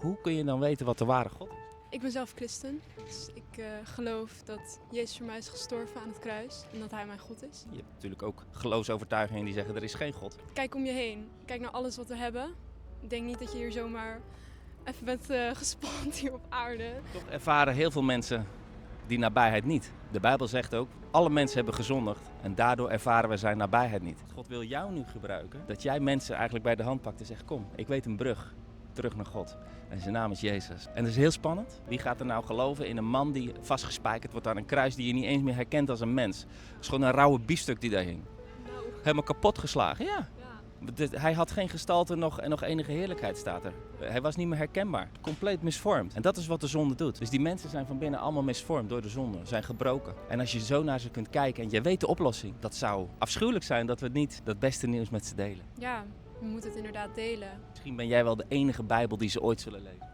Hoe kun je dan weten wat de ware God is? Ik ben zelf christen, dus ik geloof dat Jezus voor mij is gestorven aan het kruis en dat hij mijn God is. Je hebt natuurlijk ook geloofsovertuigingen die zeggen er is geen God. Kijk om je heen, kijk naar alles wat we hebben. Denk niet dat je hier zomaar even bent gespand hier op aarde. Toch ervaren heel veel mensen die nabijheid niet. De Bijbel zegt ook, alle mensen hebben gezondigd en daardoor ervaren we zijn nabijheid niet. God wil jou nu gebruiken, dat jij mensen eigenlijk bij de hand pakt en zegt, kom, ik weet een brug terug naar God. En zijn naam is Jezus. En dat is heel spannend. Wie gaat er nou geloven in een man die vastgespijkerd wordt aan een kruis die je niet eens meer herkent als een mens? Het is gewoon een rauwe biefstuk die daar hing. Nou, Helemaal kapot geslagen, ja. ja. Hij had geen gestalte nog enige heerlijkheid, staat er. Hij was niet meer herkenbaar. Compleet misvormd. En dat is wat de zonde doet. Dus die mensen zijn van binnen allemaal misvormd door de zonde. Zijn gebroken. En als je zo naar ze kunt kijken en je weet de oplossing. Dat zou afschuwelijk zijn dat we niet dat beste nieuws met ze delen. Ja, we moeten het inderdaad delen. Misschien ben jij wel de enige Bijbel die ze ooit zullen lezen.